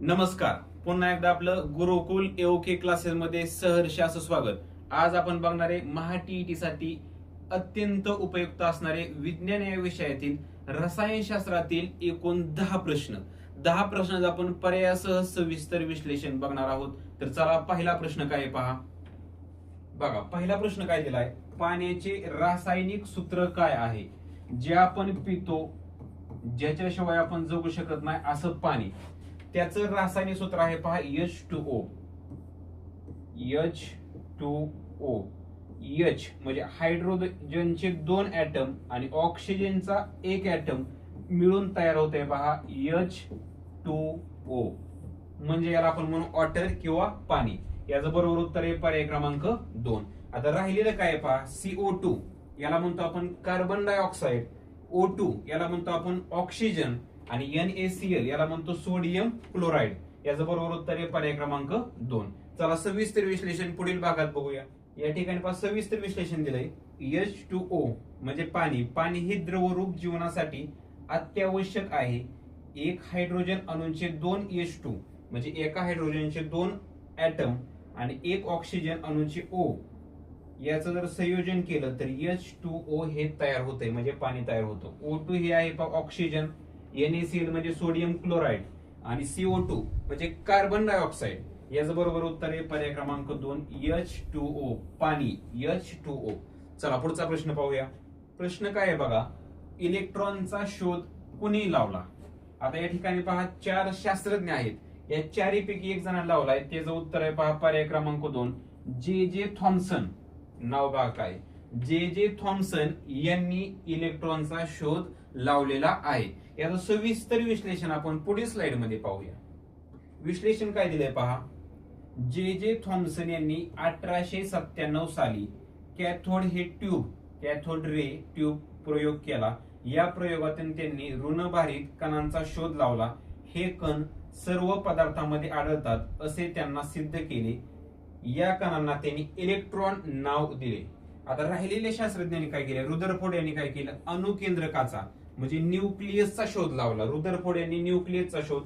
नमस्कार. पुन्हा एकदा आपलं गुरुकुल एओके क्लासेस मध्ये सहर्ष असं स्वागत. आज आपण बघणारे महा टीईटी साठी अत्यंत उपयुक्त असणारे विज्ञान या विषयातील रसायनशास्त्रातील एकूण 10 प्रश्न. 10 प्रश्नांचं आपण पर्यायासह सविस्तर विश्लेषण बघणार आहोत. तर चला पहिला प्रश्न काय आहे पहा. बघा पहिला प्रश्न काय दिलाय, पाण्याचे रासायनिक सूत्र काय आहे. जे आपण पितो, ज्याच्याशिवाय आपण जगू शकत नाही असं पाणी, त्याचं रासायनिक सूत्र आहे पहा H2O. H2O. H म्हणजे हायड्रोजनचे 2 ऍटम आणि ऑक्सिजनचा 1 ऍटम मिळून तयार होते पहा H2O. म्हणजे याला आपण म्हणू वॉटर किंवा पाणी. याचं बरोबर उत्तर आहे पर्याय क्रमांक 2. आता राहिलेलं काय पहा CO2. याला म्हणतो आपण कार्बन डायऑक्साइड. O2 याला म्हणतो आपण ऑक्सिजन आणि NaCl याला म्हणतो सोडियम क्लोराइड. याचं बरोबर उत्तर आहे पर्याय क्रमांक 2. चला सविस्तर विश्लेषण पुढील भागात बघूया. या ठिकाणी पहा सविस्तर विश्लेषण दिलंय. H2O म्हणजे पाणी. पाणी हे द्रवरूप जीवनासाठी अत्यावश्यक आहे. एक हायड्रोजन अणूंचे 2 H2 म्हणजे एका हायड्रोजनचे 2 ऍटम आणि एक ऑक्सिजन अणूचे O याचं जर संयोजन केलं तर H2O हे तयार होतंय म्हणजे पाणी तयार होतं. O2 हे आहे ऑक्सिजन, NaCl म्हणजे सोडियम क्लोराइड आणि CO2 म्हणजे कार्बन डायऑक्साइड. याचं बरोबर उत्तर आहे पर्याय क्रमांक 2 H2O पाणी H2O. चला पुढचा प्रश्न पाहूया. प्रश्न काय आहे बघा, इलेक्ट्रॉनचा शोध कुणी लावला. आता या ठिकाणी पहा 4 शास्त्रज्ञ आहेत. या चारीपैकी एक जण लावलाय. त्याचं उत्तर आहे पहा पर्याय क्रमांक 2 J.J. थॉम्सन. नाव बघा काय, J.J. थॉम्सन यांनी इलेक्ट्रॉनचा शोध लावलेला आहे. याचं सविस्तर विश्लेषण आपण पुढील स्लाइड मध्ये पाहूया. विश्लेषण काय दिलंय पहा. J.J. थॉम्सन यांनी 1897 साली कॅथोड हे ट्यूब, कॅथोड रे ट्यूब प्रयोग केला. या प्रयोगातून त्यांनी ऋणभारित कणांचा शोध लावला. हे कण सर्व पदार्थांमध्ये आढळतात असे त्यांना सिद्ध केले. या कणांना त्यांनी इलेक्ट्रॉन नाव दिले. आता राहिलेल्या शास्त्रज्ञांनी काय केलं, रुदरफोर्ड यांनी काय केलं, अणुकेंद्रकाचा म्हणजे न्यूक्लियसचा शोध लावला. रुदरफोर्ड यांनी न्यूक्लियसचा शोध,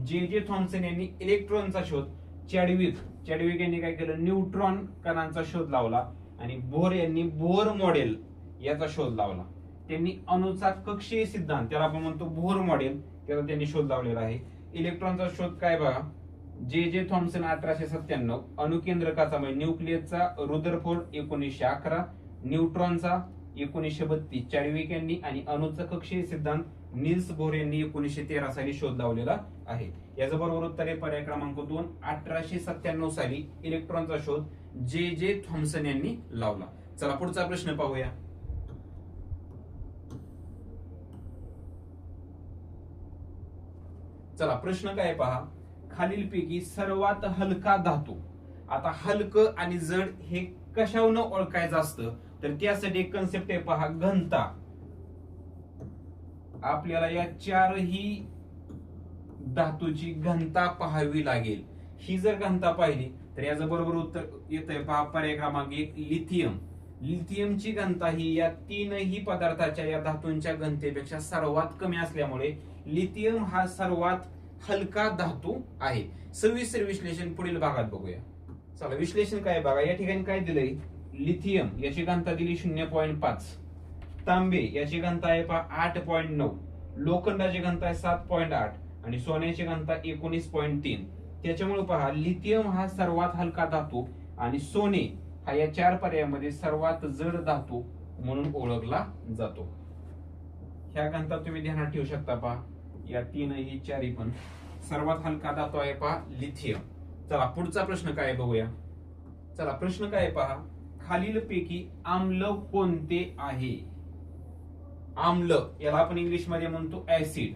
J.J. थॉम्सन यांनी इलेक्ट्रॉनचा शोध, चॅडविक यांनी काय केलं, न्यूट्रॉन कणांचा शोध लावला आणि बोर यांनी बोर मॉडेल याचा शोध लावला. त्यांनी अणूचा कक्षीय सिद्धांत, त्याला आपण म्हणतो बोर मॉडेल, त्याचा त्यांनी शोध लावलेला आहे. इलेक्ट्रॉनचा शोध काय बघा, J.J. थॉम्सन 1897, अणुकेंद्रकाचा म्हणजे न्यूक्लियसचा रुदरफोर्ड 1911, न्यूट्रॉनचा 1932 चॅडविक यांनी आणि अणुचा कक्षीय सिद्धांत निल्स बोर यांनी 1913 साली शोध लावलेला आहे. याचं बरोबर उत्तर आहे पर्याय क्रमांक 2 1897 साली इलेक्ट्रॉनचा शोध J.J. थॉम्सन यांनी लावला. चला पुढचा प्रश्न पाहूया. चला प्रश्न काय पहा, खालीलपैकी सर्वात हलका धातू. आता हलकं आणि जड हे कशावरून ओळखायचं असतं तर त्यासाठी एक कन्सेप्ट आहे पहा घनता. आपल्याला या 4ही धातूची घनता पाहावी लागेल. ही जर घनता पाहिली तर याचं बरोबर उत्तर येतंय पहा पर्याय क्रमांक 1 लिथियम. लिथियमची घनता ही या 3ही पदार्थाच्या या धातूंच्या घनतेपेक्षा सर्वात कमी असल्यामुळे लिथियम हा सर्वात हलका धातू आहे. सविस्तर विश्लेषण पुढील भागात बघूया. चला विश्लेषण काय बघा. या ठिकाणी काय दिलंय, लिथियम याची घनता दिली 0.5, तांबे याची घनता आहे पहा 8.9, लोखंडाची घनता आहे 7.8 आणि सोन्याची घनता 19.3. त्याच्यामुळे पहा लिथियम हा सर्वात हलका धातू आणि सोने हा या 4 पर्यायामध्ये सर्वात जड धातू म्हणून ओळखला जातो. ह्या घनता तुम्ही ध्यानात ठेवू शकता पहा. या 3ही 4ही पण सर्वात हलका धातू आहे पहा लिथियम. चला पुढचा प्रश्न काय बघूया. चला प्रश्न काय पहा, खालीलपैकी आम्ल कोणते आहे. आम्ल याला आपण इंग्लिश मध्ये म्हणतो ऍसिड.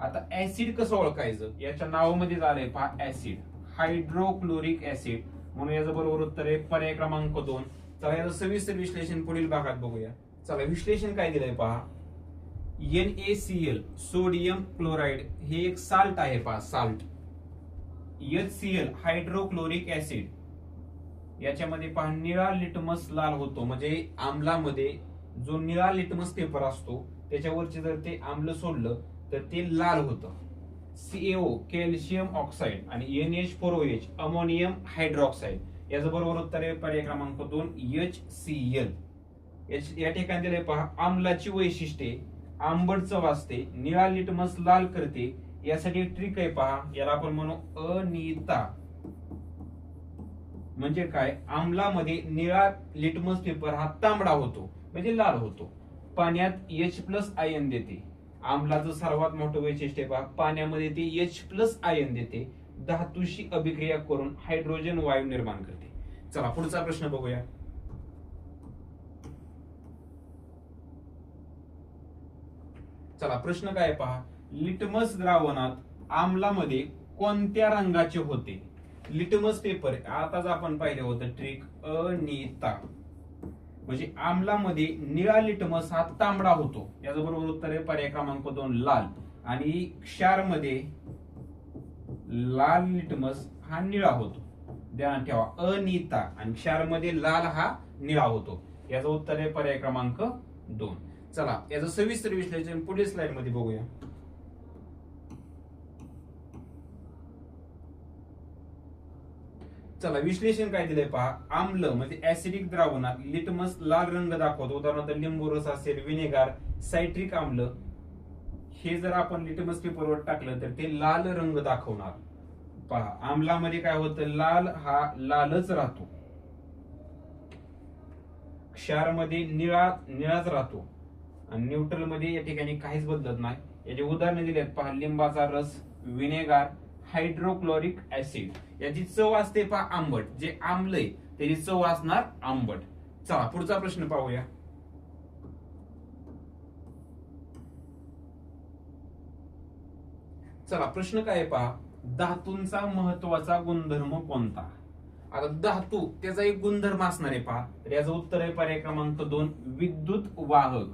आता ऍसिड कसं ओळखायचं, याच्या नावामध्ये झालंय पहा ऍसिड, हायड्रोक्लोरिक ऍसिड. म्हणून याचं बरोबर उत्तर आहे पर्याय क्रमांक 2. चला याचं सविस्तर विश्लेषण पुढील भागात बघूया. चला विश्लेषण काय दिलंय पहा. NaCl सोडियम क्लोराइड हे एक साल्ट आहे पहा साल्ट. HCl हायड्रोक्लोरिक ऍसिड याच्यामध्ये पहा निळा लिटमस लाल होतो. म्हणजे आम्लामध्ये जो निळा लिटमस पेपर असतो त्याच्यावरचे जर ते आम्ल सोडलं तर ते लाल होतं. CaO कॅल्शियम ऑक्साईड आणि NH4OH अमोनियम हायड्रॉक्साईड याचं बरोबर उत्तर आहे पर्याय क्रमांक 2 HCl. या ठिकाणी दिले पहा आम्लाची वैशिष्ट्ये आंबट चव असते, निळा लिटमस लाल करते, यासाठी ट्रिक आहे पहा, याला आपण म्हणू अनिता. म्हणजे काय, आम्लामध्ये निळा लिटमस पेपर हा तांबडा होतो म्हणजे लाल होतो, पाण्यात H+ आयन देते. आम्लाचं सर्वात मोठं वैशिष्ट्य पहा, पाण्यामध्ये ते H+ आयन देते, धातूशी अभिक्रिया करून हायड्रोजन वायू निर्माण करते. चला पुढचा प्रश्न बघूया. चला प्रश्न काय पहा, लिटमस द्रावणात आम्लामध्ये कोणत्या रंगाचे होते? लिटमस पेपर आताच आपण पाहिले होतं ट्रिक अनिता. म्हणजे आम्लामध्ये निळा लिटमस हा तांबडा होतो, याचं बरोबर उत्तर आहे पर्याय क्रमांक 2 लाल. आणि क्षारमध्ये लाल लिटमस हा निळा होतो, ध्यान ठेवा अनिता. आणि क्षारमध्ये लाल हा निळा होतो, याचं उत्तर आहे पर्याय क्रमांक 2. चला याचं सविस्तर विश्लेषण पुढील स्लाइड मध्ये बघूया. चला विश्लेषण काय दिलंय पहा, आम्ल म्हणजे ऍसिडिक द्रावणात लिटमस लाल रंग दाखवतो, उदाहरणार्थ लिंबू रस असेल, विनेगार, सायट्रिक आम्ल, हे जर आपण लिटमस पेपरवर टाकलं तर ते लाल रंग दाखवणार. पहा आम्लामध्ये काय होतं, लाल हा लालच राहतो, क्षारमध्ये निळाच राहतो, आणि न्यूट्रल मध्ये या ठिकाणी काहीच बदलत नाही. याचे उदाहरण दिले आहेत पहा, लिंबाचा रस, विनेगार, हायड्रोक्लोरिक ऍसिड. याची चव असते पहा आंबट, जे आम्ल आहे त्याची चव असणार आंबट. चला पुढचा प्रश्न पाहूया. चला प्रश्न काय पहा, धातूंचा महत्वाचा गुणधर्म कोणता? आता धातू त्याचा एक गुणधर्म असणार आहे पहा, तर याचं उत्तर आहे पर्याय क्रमांक 2 विद्युत वाहक.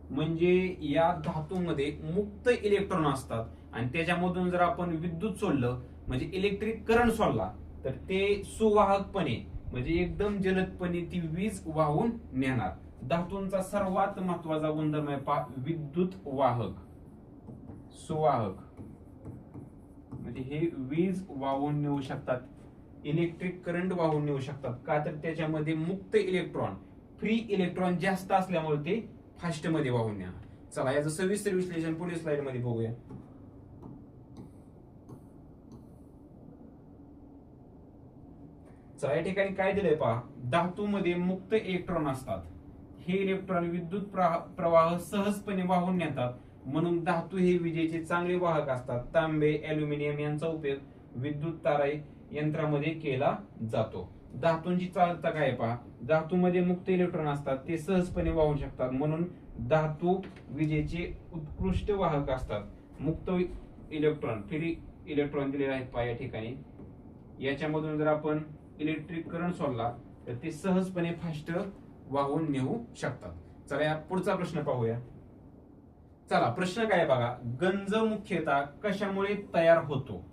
म्हणजे या धातूमध्ये मुक्त इलेक्ट्रॉन असतात आणि त्याच्यामधून जर आपण विद्युत सोडलं म्हणजे इलेक्ट्रिक करंट सोडला तर ते सुवाहकपणे म्हणजे एकदम जलदपणे ती वीज वाहून नेणार. धातूंचा सर्वात महत्वाचा गुणधर्म आहे पहा विद्युत वाहक. सुवाहक म्हणजे हे वीज वाहून नेऊ शकतात, इलेक्ट्रिक करंट वाहून नेऊ शकतात. का तर त्याच्यामध्ये मुक्त इलेक्ट्रॉन, फ्री इलेक्ट्रॉन जास्त असल्यामुळे ते फास्ट मध्ये वाहून नेणार. चला याचं सविस्तर विश्लेषण पुढील स्लाइड मध्ये बघूया. चला या ठिकाणी काय दिलंय पहा, धातूमध्ये मुक्त इलेक्ट्रॉन असतात, हे इलेक्ट्रॉन विद्युत प्रवाह सहजपणे वाहून नेतात, म्हणून धातू हे विजेचे चांगले वाहक असतात. तांबे, अल्युमिनियम यांचा उपयोग विद्युत तारा यंत्रामध्ये केला जातो. धातूंची चालता काय पहा, धातूमध्ये मुक्त इलेक्ट्रॉन असतात, ते सहजपणे वाहू शकतात, म्हणून धातू विजेचे उत्कृष्ट वाहक असतात. मुक्त इलेक्ट्रॉन, फ्री इलेक्ट्रॉन दिलेले आहेत पहा या ठिकाणी, याच्यामधून जर आपण इलेक्ट्रिक करंट सोडला तर ते सहजपणे फास्ट वाहून नेऊ शकतात. चला या पुढचा प्रश्न पाहूया. चला प्रश्न काय बघा, गंज मुख्यतः कशामुळे तयार होतो?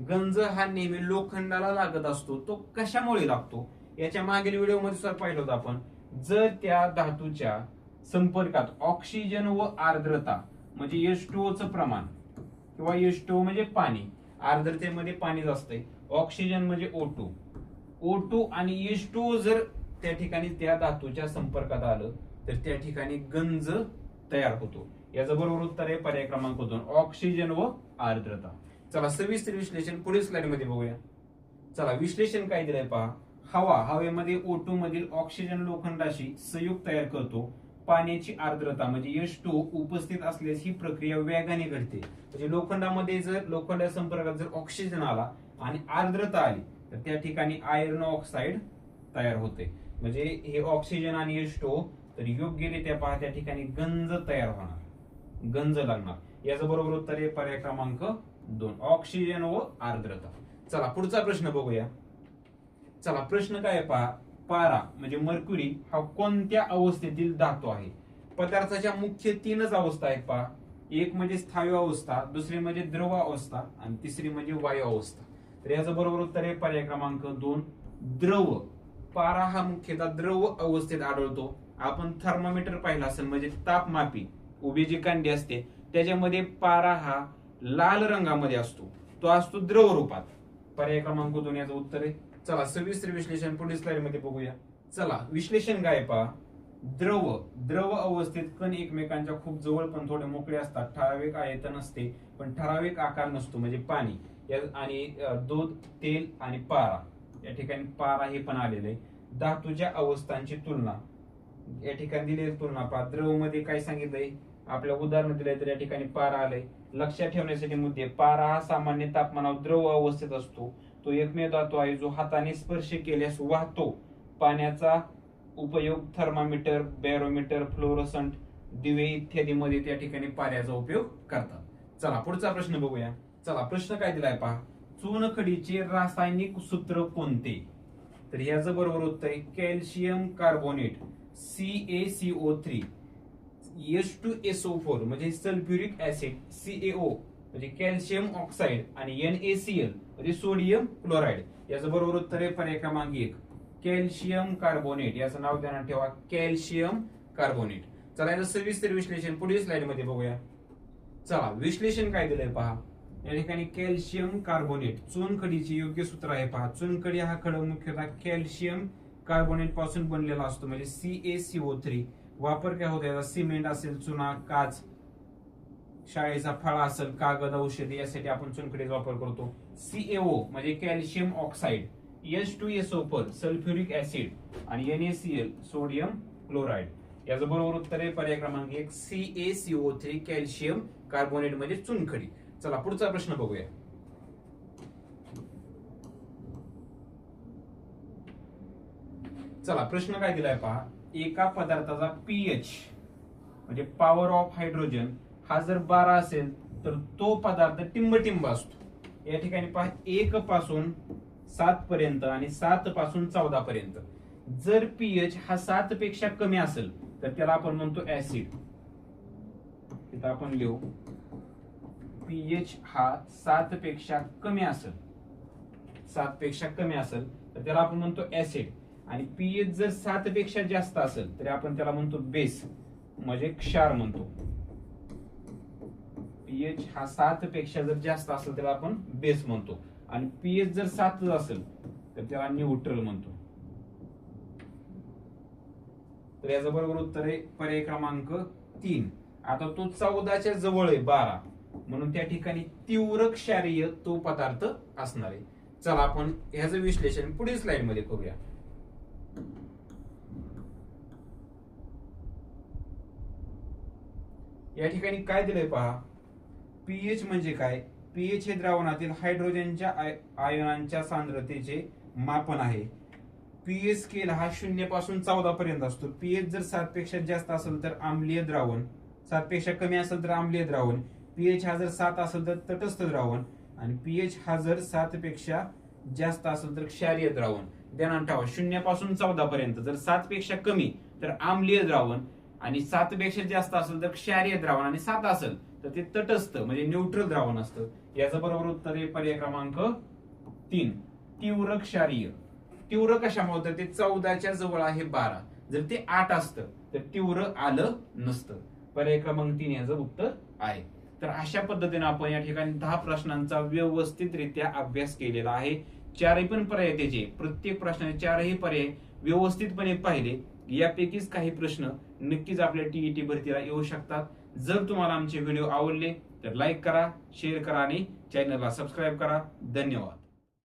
गंज हा नेहमी लोखंडाला लागत असतो, तो कशामुळे लागतो? याच्या मागील व्हिडिओ मध्ये सर पाहिलं होतं आपण, जर त्या धातूच्या संपर्कात ऑक्सिजन व आर्द्रता म्हणजे H2O चं प्रमाण किंवा H2O म्हणजे पाणी, आर्द्रतेमध्ये पाणी जास्त आहे, ऑक्सिजन म्हणजे O2 आणि H2O जर त्या ठिकाणी त्या धातूच्या संपर्कात आलं तर त्या ठिकाणी गंज तयार होतो. याचं बरोबर उत्तर आहे पर्याय क्रमांक 2 ऑक्सिजन व आर्द्रता. चला सविस्तर विश्लेषण पुढील स्लाइड मध्ये बघूया. चला विश्लेषण काय दिलंय पहा, हवेमध्ये O2 मधील ऑक्सिजन लोखंडाशी संयुग तयार करतो. पाण्याची आर्द्रता म्हणजे H2O उपस्थित असल्यास ही प्रक्रिया वेगाने घडते. म्हणजे लोखंडामध्ये जर लोखंडा संपर्कात जर ऑक्सिजन आला आणि आर्द्रता आली तर त्या ठिकाणी आयर्न ऑक्साईड तयार होते. म्हणजे हे ऑक्सिजन आणि H2O तर योग्यरित्या पहा त्या ठिकाणी गंज तयार होणार, गंज लागणार. याचं बरोबर उत्तर आहे पर्याय क्रमांक 2 ऑक्सिजन व आर्द्रता. चला पुढचा प्रश्न बघूया. चला प्रश्न काय पहा, पारा म्हणजे मर्क्युरी हा कोणत्या अवस्थेतील धातू आहे? पदार्थाच्या मुख्य 3च अवस्था आहेत पहा, एक म्हणजे स्थायू अवस्था, दुसरी म्हणजे द्रव अवस्था आणि तिसरी म्हणजे वायू अवस्था. तर याचं बरोबर उत्तर आहे पर्याय क्रमांक 2 द्रव. पारा हा मुख्यतः द्रव अवस्थेत आढळतो. आपण थर्मामीटर पाहिला असेल म्हणजे तापमापी उभी जी कांडी असते त्याच्यामध्ये पारा हा लाल रंगामध्ये असतो तो असतो द्रव रूपात. पर्याय क्रमांक 2 याचं उत्तर आहे. चला सविस्तर विश्लेषण पुढील स्लाइड मध्ये बघूया. चला विश्लेषण काय पहा. द्रव अवस्थेत कण एकमेकांच्या खूप जवळ पण थोडे मोकळे असतात. ठराविक आयतन असते पण ठराविक आकार नसतो म्हणजे पाणी. आणि दूध, तेल आणि पारा, या ठिकाणी पारा हे पण आलेलं आहे. धातूच्या अवस्थांची तुलना, या ठिकाणी दिलेली तुलना पहा. द्रव मध्ये काय सांगितलंय, आपल्या उदाहरण दिलंय तर या ठिकाणी पारा आलंय. लक्षात ठेवण्यासाठी मुद्दे, पारा हा सामान्य तापमानावर द्रव अवस्थेत असतो. तो एकमेव धातू आहे जो हाताने स्पर्श केल्यास वाहतो. पाण्याचा उपयोग थर्मामीटर, बॅरोमीटर, फ्लोरोसंट, दिवे इत्यादी मध्ये त्या ठिकाणी पाऱ्याचा उपयोग करतात. चला पुढचा प्रश्न बघूया. चला प्रश्न काय दिलाय पहा. चुनखडीचे रासायनिक सूत्र कोणते? तर ह्याचं बरोबर उत्तर आहे कॅल्शियम कार्बोनेट CaCO3, H2SO4 म्हणजे सल्फ्युरिक ऍसिड, CaO म्हणजे कॅल्शियम ऑक्साईड आणि NaCl म्हणजे सोडियम क्लोराईड. याचं बरोबर उत्तर आहे पर्याय क्रमांक 1 कॅल्शियम कार्बोनेट. याचं नाव ध्यानात ठेवा कॅल्शियम कार्बोनेट. चला याचं सविस्तर विश्लेषण पुढील स्लाइड मध्ये बघूया. चला विश्लेषण काय दिलंय पहा. या ठिकाणी कॅल्शियम कार्बोनेट चुनखडीचे योग्य सूत्र आहे पहा. चुनखडी हा खडक मुख्यतः कॅल्शियम कार्बोनेट पासून बनलेला असतो म्हणजे CaCO3. वापर काय होतो याचा, सिमेंट असेल, चुना, काच, शाळेचा फळा असेल, कागद, औषधी यासाठी आपण चुनखडीचा वापर करतो. CaO म्हणजे calcium oxide, H2SO4 sulphuric acid आणि NaCl सोडियम क्लोराईड. याचं बरोबर उत्तर आहे पर्याय क्रमांक 1 CaCO3 कॅल्शियम कार्बोनेट म्हणजे चुनखडी. चला पुढचा प्रश्न बघूया. चला प्रश्न काय दिलाय पहा. एका पदार्थाचा pH म्हणजे पॉवर ऑफ हायड्रोजन हा जर 12 असेल तर तो पदार्थ टिंबटिंब असतो. या ठिकाणी पहा 1 पासून 7 पर्यंत आणि 7 पासून 14 पर्यंत. जर pH हा 7 पेक्षा कमी असेल तर त्याला आपण म्हणतो ऍसिड. इथं आपण लिहू pH हा 7 पेक्षा कमी असेल, 7 पेक्षा कमी असेल तर त्याला आपण म्हणतो ऍसिड. आणि pH जर 7 पेक्षा जास्त असेल तर आपण त्याला म्हणतो बेस म्हणजे क्षार म्हणतो. pH हा 7 पेक्षा जर जास्त असेल त्याला आपण बेस म्हणतो. आणि pH जर 7 असेल तर त्याला न्यूट्रल म्हणतो. तर याचं बरोबर उत्तर आहे पर्याय क्रमांक 3. आता तो 14च्या जवळ आहे 12 म्हणून त्या ठिकाणी तीव्र क्षारीय तो पदार्थ असणार आहे. चला आपण ह्याचं विश्लेषण पुढील स्लाइड मध्ये करूया. या ठिकाणी काय दिलंय पहा. pH म्हणजे काय. pH हे द्रावणातील हायड्रोजनच्या आयनांच्या सांद्रतेचे मापन आहे. pH स्केल हा 0 पासून 14 पर्यंत असतो. pH जर 7 पेक्षा जास्त असेल तर आम्लीय द्रावण, 7 पेक्षा कमी असेल तर आम्लीय द्रावण, pH हा जर 7 असेल तर तटस्थ द्रावण आणि pH हा जर 7 पेक्षा जास्त असेल तर क्षारीय द्रावण. ध्यानात ठेवा 0 पासून 14 पर्यंत. जर 7 पेक्षा कमी तर आम्लीय द्रावण आणि 7 पेक्षा जास्त असेल तर क्षारीय द्रावण आणि 7 असेल तर ते तटस्थ म्हणजे न्यूट्रल द्रावण असतं. याचं बरोबर उत्तर आहे पर्याय क्रमांक 3 तीव्र क्षारीय. तीव्र कशामुळे तर ते 14च्या जवळ आहे 12. जर ते 8 असतं तर तीव्र आलं नसतं. पर्याय क्रमांक 3 याचं उत्तर आहे. तर अशा पद्धतीने आपण या ठिकाणी 10 प्रश्नांचा व्यवस्थितरित्या अभ्यास केलेला आहे. चारही पण पर्याय त्याचे, प्रत्येक प्रश्नाचे 4ही पर्याय व्यवस्थितपणे पाहिले. यापैकीच काही प्रश्न नक्कीच आपल्या टीईटी भरतीला येऊ शकतात. जर तुम्हाला आमचे व्हिडिओ आवडले तर लाईक करा, शेअर करा आणि चॅनलला सबस्क्राईब करा. धन्यवाद.